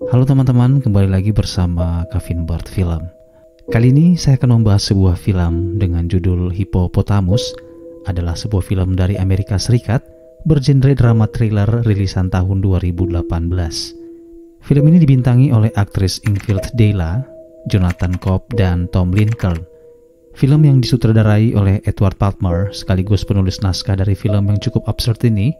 Halo teman-teman, kembali lagi bersama Kevin Bart Film. Kali ini saya akan membahas sebuah film dengan judul Hippopotamus. Adalah sebuah film dari Amerika Serikat bergenre drama thriller rilisan tahun 2018. Film ini dibintangi oleh aktris Ingvild Dela, Jonathan Cobb, dan Tom Lincoln. Film yang disutradarai oleh Edward Palmer sekaligus penulis naskah dari film yang cukup absurd ini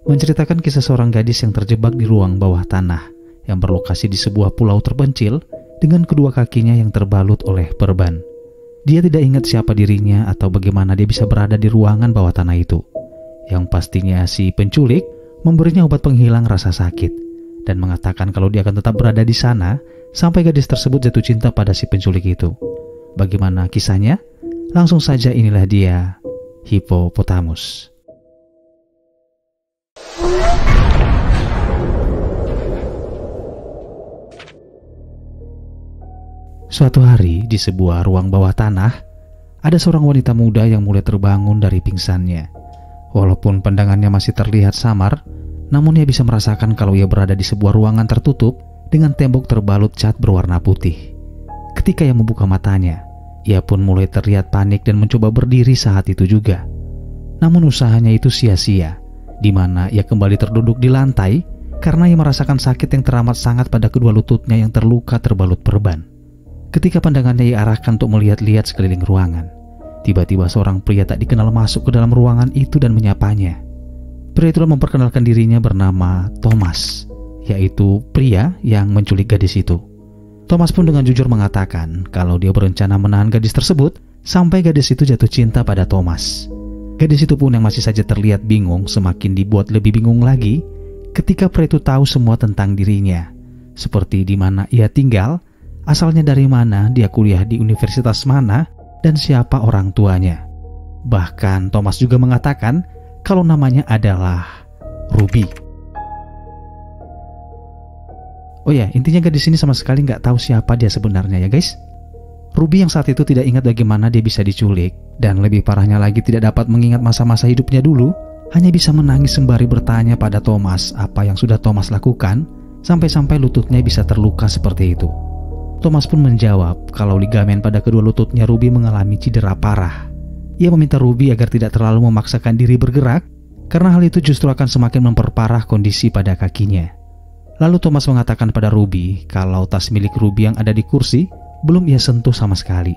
menceritakan kisah seorang gadis yang terjebak di ruang bawah tanah yang berlokasi di sebuah pulau terpencil dengan kedua kakinya yang terbalut oleh perban. Dia tidak ingat siapa dirinya atau bagaimana dia bisa berada di ruangan bawah tanah itu. Yang pastinya si penculik memberinya obat penghilang rasa sakit dan mengatakan kalau dia akan tetap berada di sana sampai gadis tersebut jatuh cinta pada si penculik itu. Bagaimana kisahnya? Langsung saja, inilah dia, Hippopotamus. Suatu hari di sebuah ruang bawah tanah, ada seorang wanita muda yang mulai terbangun dari pingsannya. Walaupun pandangannya masih terlihat samar, namun ia bisa merasakan kalau ia berada di sebuah ruangan tertutup dengan tembok terbalut cat berwarna putih. Ketika ia membuka matanya, ia pun mulai terlihat panik dan mencoba berdiri saat itu juga. Namun usahanya itu sia-sia, di mana ia kembali terduduk di lantai karena ia merasakan sakit yang teramat sangat pada kedua lututnya yang terluka terbalut perban. Ketika pandangannya ia arahkan untuk melihat-lihat sekeliling ruangan, tiba-tiba seorang pria tak dikenal masuk ke dalam ruangan itu dan menyapanya. Pria itu memperkenalkan dirinya bernama Thomas, yaitu pria yang menculik gadis itu. Thomas pun dengan jujur mengatakan kalau dia berencana menahan gadis tersebut sampai gadis itu jatuh cinta pada Thomas. Gadis itu pun yang masih saja terlihat bingung semakin dibuat lebih bingung lagi ketika pria itu tahu semua tentang dirinya, seperti di mana ia tinggal, asalnya dari mana, dia kuliah di universitas mana, dan siapa orang tuanya. Bahkan Thomas juga mengatakan kalau namanya adalah Ruby. Oh ya, intinya gadis ini sama sekali nggak tahu siapa dia sebenarnya ya guys. Ruby yang saat itu tidak ingat bagaimana dia bisa diculik, dan lebih parahnya lagi tidak dapat mengingat masa-masa hidupnya dulu, hanya bisa menangis sembari bertanya pada Thomas apa yang sudah Thomas lakukan, sampai-sampai lututnya bisa terluka seperti itu. Thomas pun menjawab kalau ligamen pada kedua lututnya Ruby mengalami cedera parah. Ia meminta Ruby agar tidak terlalu memaksakan diri bergerak, karena hal itu justru akan semakin memperparah kondisi pada kakinya. Lalu Thomas mengatakan pada Ruby kalau tas milik Ruby yang ada di kursi belum ia sentuh sama sekali.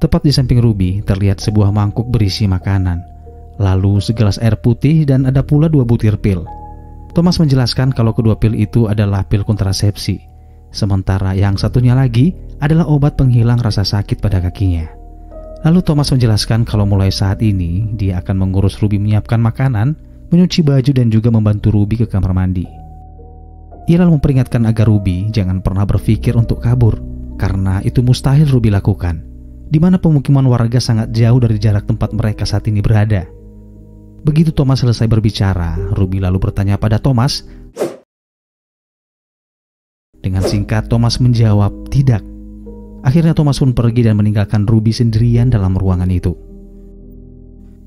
Tepat di samping Ruby terlihat sebuah mangkuk berisi makanan, lalu segelas air putih dan ada pula 2 butir pil. Thomas menjelaskan kalau kedua pil itu adalah pil kontrasepsi, sementara yang satunya lagi adalah obat penghilang rasa sakit pada kakinya. Lalu Thomas menjelaskan kalau mulai saat ini dia akan mengurus Ruby menyiapkan makanan, menyuci baju dan juga membantu Ruby ke kamar mandi. Ia lalu memperingatkan agar Ruby jangan pernah berpikir untuk kabur, karena itu mustahil Ruby lakukan, di mana pemukiman warga sangat jauh dari jarak tempat mereka saat ini berada. Begitu Thomas selesai berbicara, Ruby lalu bertanya pada Thomas. Dengan singkat, Thomas menjawab tidak. Akhirnya Thomas pun pergi dan meninggalkan Ruby sendirian dalam ruangan itu.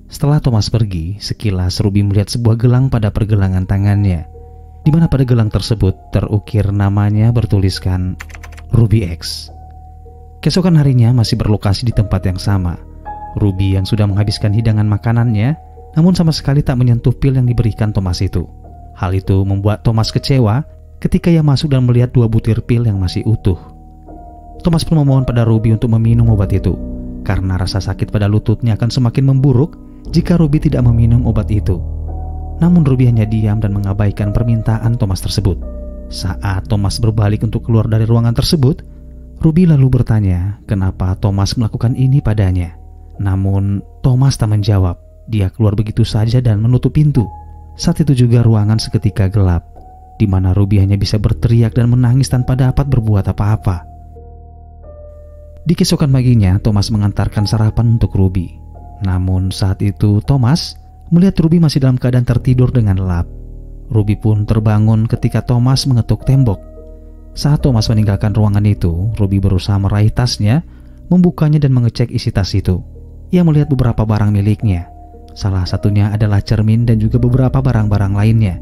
Setelah Thomas pergi, sekilas Ruby melihat sebuah gelang pada pergelangan tangannya, di mana pada gelang tersebut terukir namanya bertuliskan Ruby X. Keesokan harinya masih berlokasi di tempat yang sama. Ruby yang sudah menghabiskan hidangan makanannya, namun sama sekali tak menyentuh pil yang diberikan Thomas itu. Hal itu membuat Thomas kecewa ketika ia masuk dan melihat 2 butir pil yang masih utuh. Thomas pun memohon pada Ruby untuk meminum obat itu, karena rasa sakit pada lututnya akan semakin memburuk jika Ruby tidak meminum obat itu. Namun Ruby hanya diam dan mengabaikan permintaan Thomas tersebut. Saat Thomas berbalik untuk keluar dari ruangan tersebut, Ruby lalu bertanya kenapa Thomas melakukan ini padanya. Namun Thomas tak menjawab. Dia keluar begitu saja dan menutup pintu. Saat itu juga ruangan seketika gelap, di mana Ruby hanya bisa berteriak dan menangis tanpa dapat berbuat apa-apa. Di keesokan paginya, Thomas mengantarkan sarapan untuk Ruby. Namun saat itu Thomas melihat Ruby masih dalam keadaan tertidur dengan lelap. Ruby pun terbangun ketika Thomas mengetuk tembok. Saat Thomas meninggalkan ruangan itu, Ruby berusaha meraih tasnya, membukanya dan mengecek isi tas itu. Ia melihat beberapa barang miliknya. Salah satunya adalah cermin dan juga beberapa barang-barang lainnya.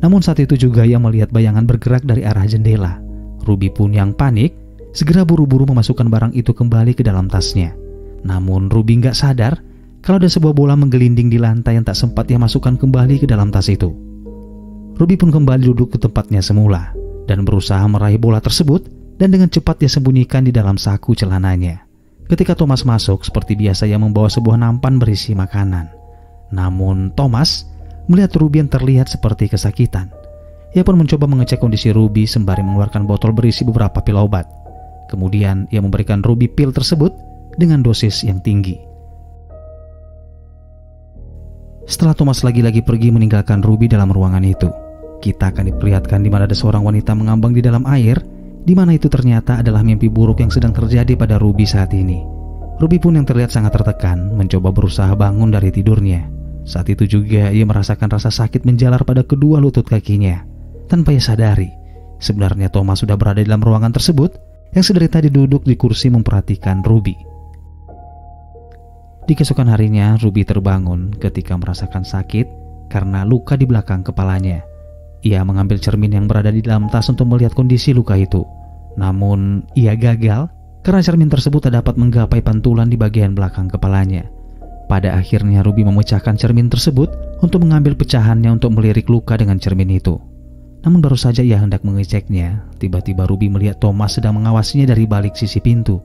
Namun saat itu juga ia melihat bayangan bergerak dari arah jendela. Ruby pun yang panik, segera buru-buru memasukkan barang itu kembali ke dalam tasnya. Namun Ruby nggak sadar kalau ada sebuah bola menggelinding di lantai yang tak sempat ia masukkan kembali ke dalam tas itu. Ruby pun kembali duduk ke tempatnya semula dan berusaha meraih bola tersebut, dan dengan cepat dia sembunyikan di dalam saku celananya. Ketika Thomas masuk, seperti biasa ia membawa sebuah nampan berisi makanan. Namun Thomas melihat Ruby yang terlihat seperti kesakitan. Ia pun mencoba mengecek kondisi Ruby sembari mengeluarkan botol berisi beberapa pil obat. Kemudian ia memberikan Ruby pil tersebut dengan dosis yang tinggi. Setelah Thomas lagi-lagi pergi meninggalkan Ruby dalam ruangan itu, kita akan diperlihatkan di mana ada seorang wanita mengambang di dalam air, di mana itu ternyata adalah mimpi buruk yang sedang terjadi pada Ruby saat ini. Ruby pun yang terlihat sangat tertekan mencoba berusaha bangun dari tidurnya. Saat itu juga ia merasakan rasa sakit menjalar pada kedua lutut kakinya. Tanpa ia sadari, sebenarnya Thomas sudah berada di dalam ruangan tersebut yang sedari tadi duduk di kursi memperhatikan Ruby. Di keesokan harinya, Ruby terbangun ketika merasakan sakit karena luka di belakang kepalanya. Ia mengambil cermin yang berada di dalam tas untuk melihat kondisi luka itu. Namun, ia gagal karena cermin tersebut tak dapat menggapai pantulan di bagian belakang kepalanya. Pada akhirnya Ruby memecahkan cermin tersebut untuk mengambil pecahannya untuk melirik luka dengan cermin itu. Namun baru saja ia hendak mengeceknya, tiba-tiba Ruby melihat Thomas sedang mengawasinya dari balik sisi pintu.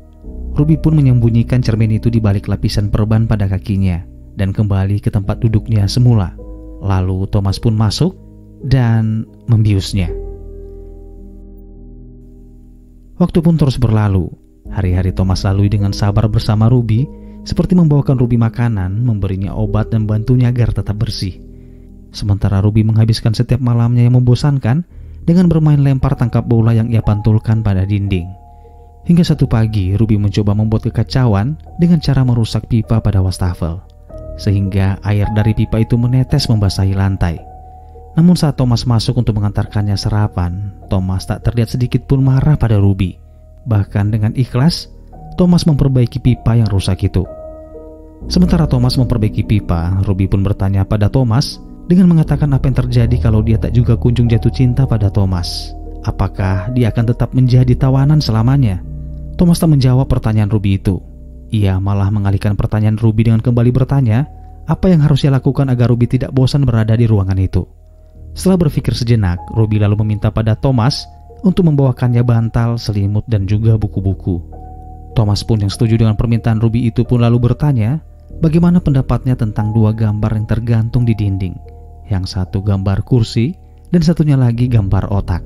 Ruby pun menyembunyikan cermin itu di balik lapisan perban pada kakinya dan kembali ke tempat duduknya semula. Lalu Thomas pun masuk dan membiusnya. Waktu pun terus berlalu. Hari-hari Thomas lalui dengan sabar bersama Ruby, seperti membawakan Ruby makanan, memberinya obat dan bantunya agar tetap bersih. Sementara Ruby menghabiskan setiap malamnya yang membosankan dengan bermain lempar tangkap bola yang ia pantulkan pada dinding. Hingga satu pagi, Ruby mencoba membuat kekacauan dengan cara merusak pipa pada wastafel, sehingga air dari pipa itu menetes membasahi lantai. Namun saat Thomas masuk untuk mengantarkannya sarapan, Thomas tak terlihat sedikit pun marah pada Ruby. Bahkan dengan ikhlas, Thomas memperbaiki pipa yang rusak itu. Sementara Thomas memperbaiki pipa, Ruby pun bertanya pada Thomas dengan mengatakan apa yang terjadi kalau dia tak juga kunjung jatuh cinta pada Thomas. Apakah dia akan tetap menjadi tawanan selamanya? Thomas tak menjawab pertanyaan Ruby itu. Ia malah mengalihkan pertanyaan Ruby dengan kembali bertanya apa yang harus ia lakukan agar Ruby tidak bosan berada di ruangan itu. Setelah berpikir sejenak, Ruby lalu meminta pada Thomas untuk membawakannya bantal, selimut, dan juga buku-buku. Thomas pun yang setuju dengan permintaan Ruby itu pun lalu bertanya bagaimana pendapatnya tentang dua gambar yang tergantung di dinding. Yang satu gambar kursi dan satunya lagi gambar otak.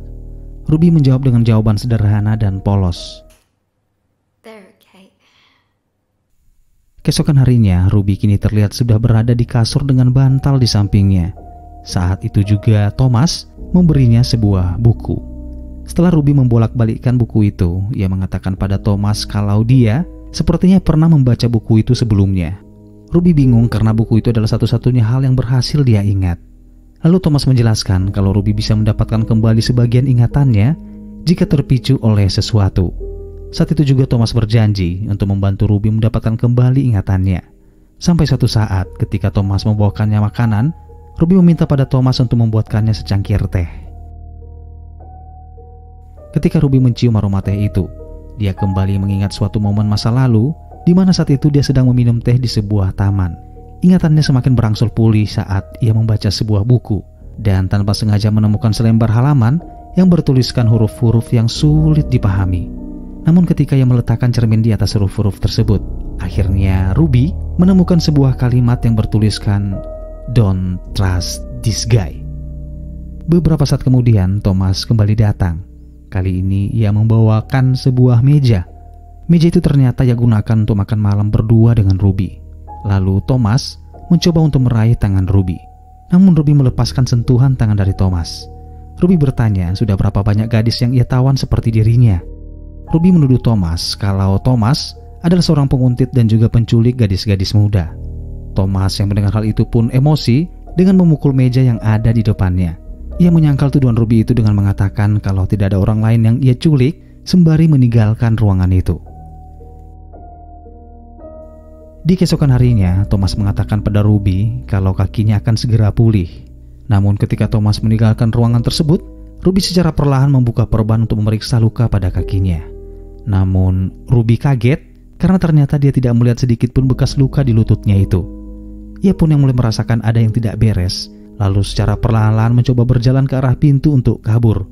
Ruby menjawab dengan jawaban sederhana dan polos. Keesokan harinya, Ruby kini terlihat sudah berada di kasur dengan bantal di sampingnya. Saat itu juga Thomas memberinya sebuah buku. Setelah Ruby membolak-balikkan buku itu, ia mengatakan pada Thomas kalau dia sepertinya pernah membaca buku itu sebelumnya. Ruby bingung karena buku itu adalah satu-satunya hal yang berhasil dia ingat. Lalu Thomas menjelaskan kalau Ruby bisa mendapatkan kembali sebagian ingatannya jika terpicu oleh sesuatu. Saat itu juga Thomas berjanji untuk membantu Ruby mendapatkan kembali ingatannya. Sampai suatu saat ketika Thomas membawakannya makanan, Ruby meminta pada Thomas untuk membuatkannya secangkir teh. Ketika Ruby mencium aroma teh itu, dia kembali mengingat suatu momen masa lalu di mana saat itu dia sedang meminum teh di sebuah taman. Ingatannya semakin berangsur pulih saat ia membaca sebuah buku dan tanpa sengaja menemukan selembar halaman yang bertuliskan huruf-huruf yang sulit dipahami. Namun ketika ia meletakkan cermin di atas huruf-huruf tersebut, akhirnya Ruby menemukan sebuah kalimat yang bertuliskan "Don't trust this guy." Beberapa saat kemudian Thomas kembali datang. Kali ini ia membawakan sebuah meja. Meja itu ternyata ia gunakan untuk makan malam berdua dengan Ruby. Lalu Thomas mencoba untuk meraih tangan Ruby. Namun Ruby melepaskan sentuhan tangan dari Thomas. Ruby bertanya sudah berapa banyak gadis yang ia tawan seperti dirinya. Ruby menuduh Thomas kalau Thomas adalah seorang penguntit dan juga penculik gadis-gadis muda. Thomas yang mendengar hal itu pun emosi dengan memukul meja yang ada di depannya. Ia menyangkal tuduhan Ruby itu dengan mengatakan kalau tidak ada orang lain yang ia culik sembari meninggalkan ruangan itu. Di keesokan harinya, Thomas mengatakan pada Ruby kalau kakinya akan segera pulih. Namun ketika Thomas meninggalkan ruangan tersebut, Ruby secara perlahan membuka perban untuk memeriksa luka pada kakinya. Namun Ruby kaget karena ternyata dia tidak melihat sedikit pun bekas luka di lututnya itu. Ia pun yang mulai merasakan ada yang tidak beres, lalu secara perlahan-lahan mencoba berjalan ke arah pintu untuk kabur.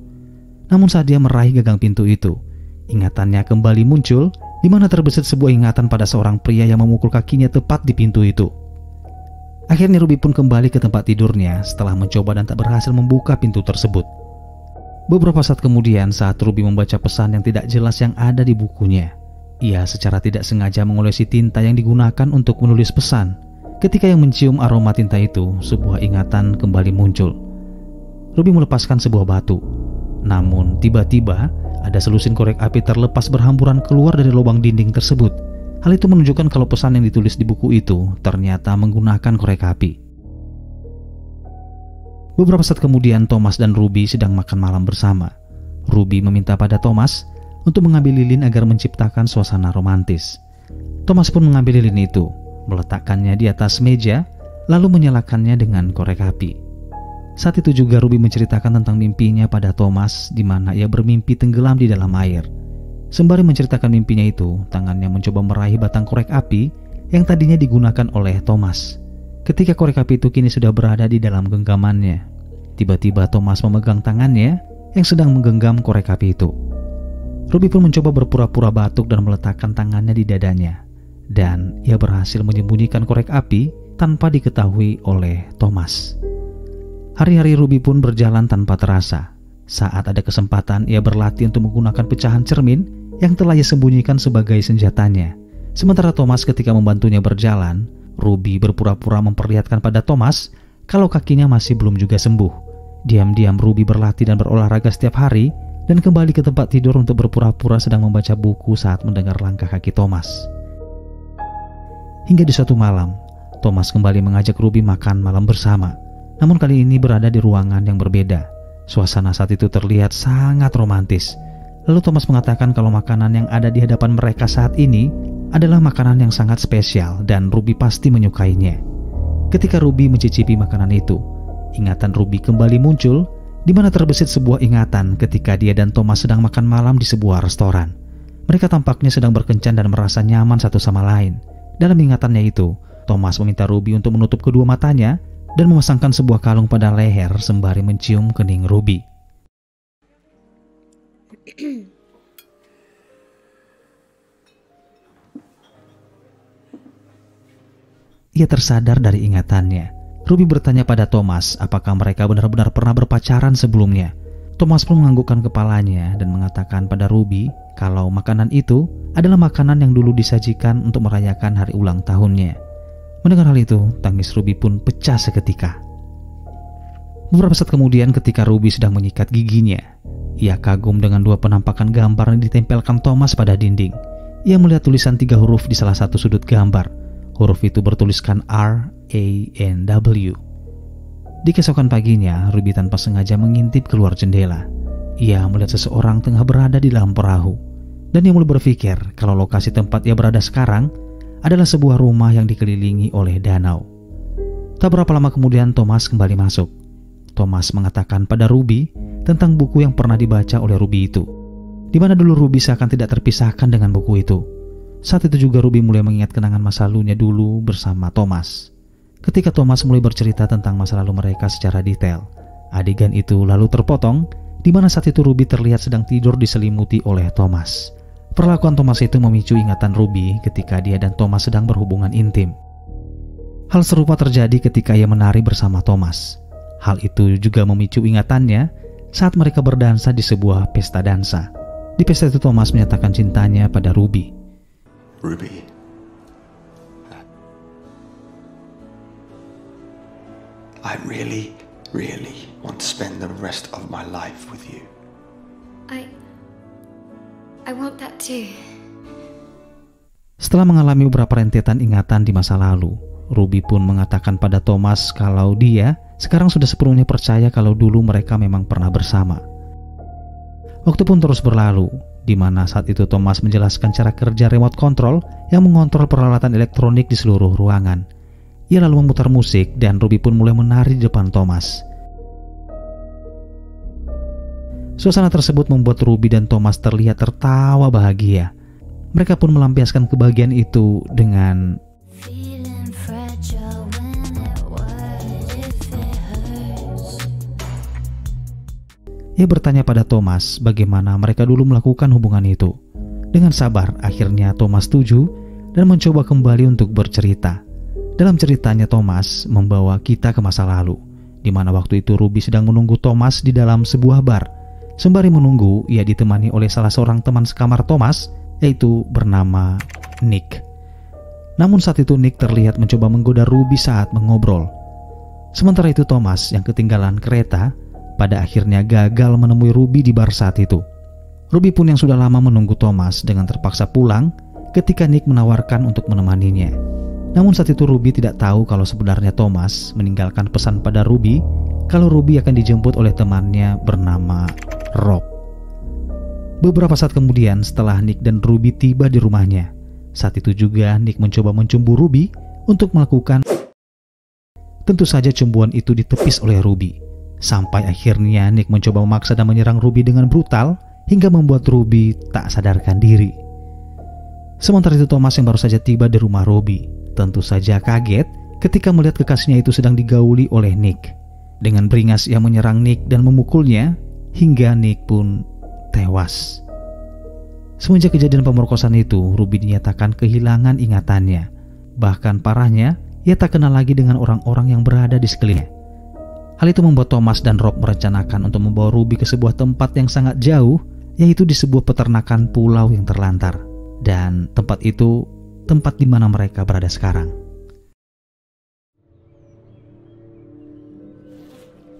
Namun saat dia meraih gagang pintu itu, ingatannya kembali muncul, di mana terbesit sebuah ingatan pada seorang pria yang memukul kakinya tepat di pintu itu. Akhirnya Ruby pun kembali ke tempat tidurnya setelah mencoba dan tak berhasil membuka pintu tersebut. Beberapa saat kemudian, saat Ruby membaca pesan yang tidak jelas yang ada di bukunya, ia secara tidak sengaja mengolesi tinta yang digunakan untuk menulis pesan. Ketika yang mencium aroma tinta itu, sebuah ingatan kembali muncul. Ruby melepaskan sebuah batu. Namun tiba-tiba ada selusin korek api terlepas berhamburan keluar dari lubang dinding tersebut. Hal itu menunjukkan kalau pesan yang ditulis di buku itu ternyata menggunakan korek api. Beberapa saat kemudian, Thomas dan Ruby sedang makan malam bersama. Ruby meminta pada Thomas untuk mengambil lilin agar menciptakan suasana romantis. Thomas pun mengambil lilin itu, meletakkannya di atas meja, lalu menyalakannya dengan korek api. Saat itu juga Ruby menceritakan tentang mimpinya pada Thomas, di mana ia bermimpi tenggelam di dalam air. Sembari menceritakan mimpinya itu, tangannya mencoba meraih batang korek api yang tadinya digunakan oleh Thomas. Ketika korek api itu kini sudah berada di dalam genggamannya, tiba-tiba Thomas memegang tangannya yang sedang menggenggam korek api itu. Ruby pun mencoba berpura-pura batuk dan meletakkan tangannya di dadanya, dan ia berhasil menyembunyikan korek api tanpa diketahui oleh Thomas. Hari-hari Ruby pun berjalan tanpa terasa. Saat ada kesempatan, ia berlatih untuk menggunakan pecahan cermin yang telah ia sembunyikan sebagai senjatanya. Sementara Thomas ketika membantunya berjalan, Ruby berpura-pura memperlihatkan pada Thomas kalau kakinya masih belum juga sembuh. Diam-diam Ruby berlatih dan berolahraga setiap hari dan kembali ke tempat tidur untuk berpura-pura sedang membaca buku saat mendengar langkah kaki Thomas. Hingga di suatu malam, Thomas kembali mengajak Ruby makan malam bersama. Namun kali ini berada di ruangan yang berbeda. Suasana saat itu terlihat sangat romantis. Lalu Thomas mengatakan kalau makanan yang ada di hadapan mereka saat ini adalah makanan yang sangat spesial dan Ruby pasti menyukainya. Ketika Ruby mencicipi makanan itu, ingatan Ruby kembali muncul, di mana terbesit sebuah ingatan ketika dia dan Thomas sedang makan malam di sebuah restoran. Mereka tampaknya sedang berkencan dan merasa nyaman satu sama lain. Dalam ingatannya itu, Thomas meminta Ruby untuk menutup kedua matanya dan memasangkan sebuah kalung pada leher sembari mencium kening Ruby. Ia tersadar dari ingatannya. Ruby bertanya pada Thomas apakah mereka benar-benar pernah berpacaran sebelumnya. Thomas pun menganggukkan kepalanya dan mengatakan pada Ruby kalau makanan itu adalah makanan yang dulu disajikan untuk merayakan hari ulang tahunnya. Mendengar hal itu, tangis Ruby pun pecah seketika. Beberapa saat kemudian ketika Ruby sedang menyikat giginya, ia kagum dengan dua penampakan gambar yang ditempelkan Thomas pada dinding. Ia melihat tulisan 3 huruf di salah satu sudut gambar. Huruf itu bertuliskan R-A-N-W. Di keesokan paginya, Ruby tanpa sengaja mengintip keluar jendela. Ia melihat seseorang tengah berada di dalam perahu. Dan ia mulai berpikir kalau lokasi tempat ia berada sekarang adalah sebuah rumah yang dikelilingi oleh danau. Tak berapa lama kemudian Thomas kembali masuk. Thomas mengatakan pada Ruby tentang buku yang pernah dibaca oleh Ruby itu, di mana dulu Ruby seakan tidak terpisahkan dengan buku itu. Saat itu juga Ruby mulai mengingat kenangan masa lalunya dulu bersama Thomas. Ketika Thomas mulai bercerita tentang masa lalu mereka secara detail, adegan itu lalu terpotong, di mana saat itu Ruby terlihat sedang tidur diselimuti oleh Thomas. Perlakuan Thomas itu memicu ingatan Ruby ketika dia dan Thomas sedang berhubungan intim. Hal serupa terjadi ketika ia menari bersama Thomas. Hal itu juga memicu ingatannya saat mereka berdansa di sebuah pesta dansa. Di pesta itu Thomas menyatakan cintanya pada Ruby. Ruby, I really want to spend the rest of my life with you. I want that too. Setelah mengalami beberapa rentetan ingatan di masa lalu, Ruby pun mengatakan pada Thomas kalau dia sekarang sudah sepenuhnya percaya kalau dulu mereka memang pernah bersama. Waktu pun terus berlalu, di mana saat itu Thomas menjelaskan cara kerja remote control yang mengontrol peralatan elektronik di seluruh ruangan. Ia lalu memutar musik dan Ruby pun mulai menari di depan Thomas. Suasana tersebut membuat Ruby dan Thomas terlihat tertawa bahagia. Mereka pun melampiaskan kebahagiaan itu dengan ia bertanya pada Thomas bagaimana mereka dulu melakukan hubungan itu. Dengan sabar, akhirnya Thomas setuju dan mencoba kembali untuk bercerita. Dalam ceritanya, Thomas membawa kita ke masa lalu, di mana waktu itu Ruby sedang menunggu Thomas di dalam sebuah bar. Sembari menunggu, ia ditemani oleh salah seorang teman sekamar Thomas, yaitu bernama Nick. Namun saat itu Nick terlihat mencoba menggoda Ruby saat mengobrol. Sementara itu Thomas yang ketinggalan kereta pada akhirnya gagal menemui Ruby di bar saat itu. Ruby pun yang sudah lama menunggu Thomas dengan terpaksa pulang ketika Nick menawarkan untuk menemaninya. Namun saat itu Ruby tidak tahu kalau sebenarnya Thomas meninggalkan pesan pada Ruby kalau Ruby akan dijemput oleh temannya bernama Rob. Beberapa saat kemudian setelah Nick dan Ruby tiba di rumahnya, saat itu juga Nick mencoba mencumbu Ruby untuk melakukan. Tentu saja cumbuan itu ditepis oleh Ruby. Sampai akhirnya Nick mencoba memaksa dan menyerang Ruby dengan brutal hingga membuat Ruby tak sadarkan diri. Sementara itu Thomas yang baru saja tiba di rumah Ruby tentu saja kaget ketika melihat kekasihnya itu sedang digauli oleh Nick. Dengan beringas ia menyerang Nick dan memukulnya hingga Nick pun tewas. Semenjak kejadian pemerkosaan itu, Ruby dinyatakan kehilangan ingatannya. Bahkan parahnya, ia tak kenal lagi dengan orang-orang yang berada di sekelilingnya. Hal itu membuat Thomas dan Rob merencanakan untuk membawa Ruby ke sebuah tempat yang sangat jauh, yaitu di sebuah peternakan pulau yang terlantar. Dan tempat itu tempat di mana mereka berada sekarang.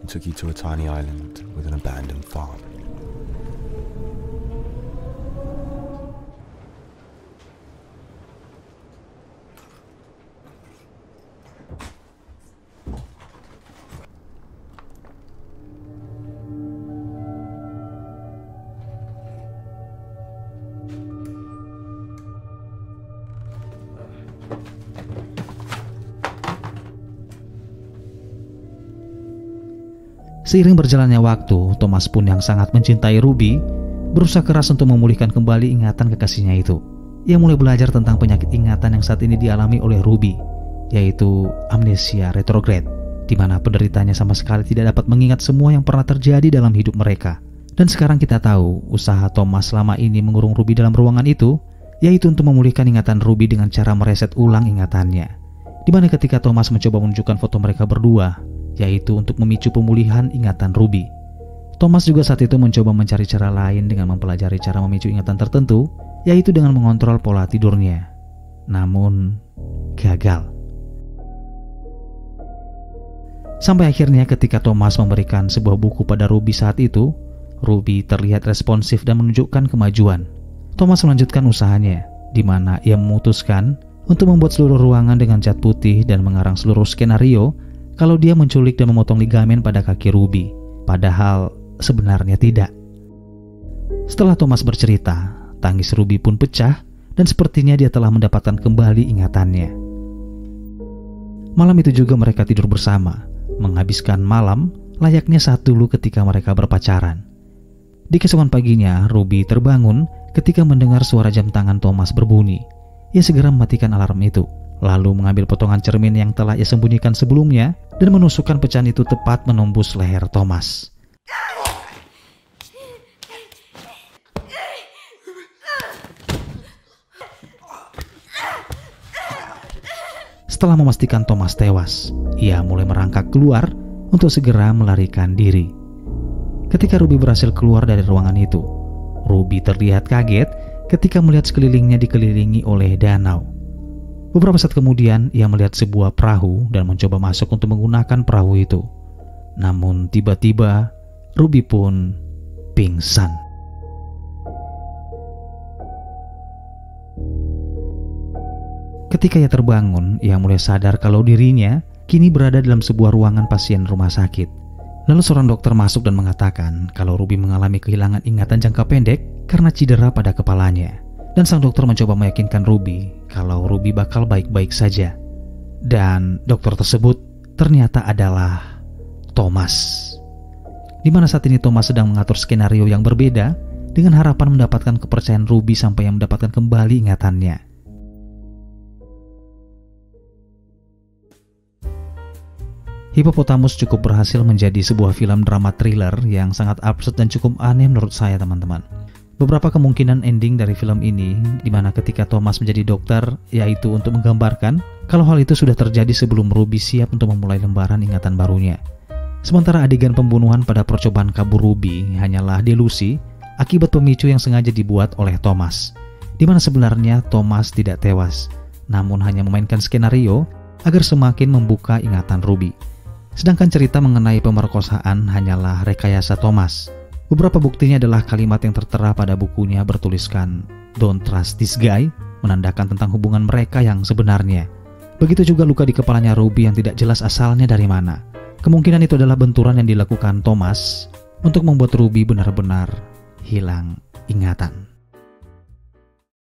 And took you to a tiny island with an abandoned farm. Seiring berjalannya waktu, Thomas pun yang sangat mencintai Ruby berusaha keras untuk memulihkan kembali ingatan kekasihnya itu. Ia mulai belajar tentang penyakit ingatan yang saat ini dialami oleh Ruby, yaitu amnesia retrograde, di mana penderitanya sama sekali tidak dapat mengingat semua yang pernah terjadi dalam hidup mereka. Dan sekarang kita tahu usaha Thomas selama ini mengurung Ruby dalam ruangan itu, yaitu untuk memulihkan ingatan Ruby dengan cara mereset ulang ingatannya. Di mana ketika Thomas mencoba menunjukkan foto mereka berdua, yaitu untuk memicu pemulihan ingatan Ruby. Thomas juga saat itu mencoba mencari cara lain dengan mempelajari cara memicu ingatan tertentu, yaitu dengan mengontrol pola tidurnya. Namun, gagal. Sampai akhirnya ketika Thomas memberikan sebuah buku pada Ruby saat itu, Ruby terlihat responsif dan menunjukkan kemajuan. Thomas melanjutkan usahanya, di mana ia memutuskan untuk membuat seluruh ruangan dengan cat putih dan mengarang seluruh skenario kalau dia menculik dan memotong ligamen pada kaki Ruby, padahal sebenarnya tidak. Setelah Thomas bercerita, tangis Ruby pun pecah dan sepertinya dia telah mendapatkan kembali ingatannya. Malam itu juga mereka tidur bersama, menghabiskan malam layaknya saat dulu ketika mereka berpacaran. Di keesokan paginya, Ruby terbangun ketika mendengar suara jam tangan Thomas berbunyi. Ia segera mematikan alarm itu, lalu mengambil potongan cermin yang telah ia sembunyikan sebelumnya dan menusukkan pecahan itu tepat menembus leher Thomas. Setelah memastikan Thomas tewas, ia mulai merangkak keluar untuk segera melarikan diri. Ketika Ruby berhasil keluar dari ruangan itu, Ruby terlihat kaget ketika melihat sekelilingnya dikelilingi oleh danau. Beberapa saat kemudian, ia melihat sebuah perahu dan mencoba masuk untuk menggunakan perahu itu. Namun tiba-tiba, Ruby pun pingsan. Ketika ia terbangun, ia mulai sadar kalau dirinya kini berada dalam sebuah ruangan pasien rumah sakit. Lalu seorang dokter masuk dan mengatakan kalau Ruby mengalami kehilangan ingatan jangka pendek karena cedera pada kepalanya. Dan sang dokter mencoba meyakinkan Ruby kalau Ruby bakal baik-baik saja. Dan dokter tersebut ternyata adalah Thomas. di mana saat ini Thomas sedang mengatur skenario yang berbeda dengan harapan mendapatkan kepercayaan Ruby sampai yang mendapatkan kembali ingatannya. Hippopotamus cukup berhasil menjadi sebuah film drama thriller yang sangat absurd dan cukup aneh menurut saya, teman-teman. Beberapa kemungkinan ending dari film ini, di mana ketika Thomas menjadi dokter, yaitu untuk menggambarkan kalau hal itu sudah terjadi sebelum Ruby siap untuk memulai lembaran ingatan barunya. Sementara adegan pembunuhan pada percobaan kabur Ruby hanyalah delusi akibat pemicu yang sengaja dibuat oleh Thomas, di mana sebenarnya Thomas tidak tewas, namun hanya memainkan skenario agar semakin membuka ingatan Ruby. Sedangkan cerita mengenai pemerkosaan hanyalah rekayasa Thomas. Beberapa buktinya adalah kalimat yang tertera pada bukunya bertuliskan "Don't trust this guy", menandakan tentang hubungan mereka yang sebenarnya. Begitu juga luka di kepalanya Ruby yang tidak jelas asalnya dari mana. Kemungkinan itu adalah benturan yang dilakukan Thomas untuk membuat Ruby benar-benar hilang ingatan.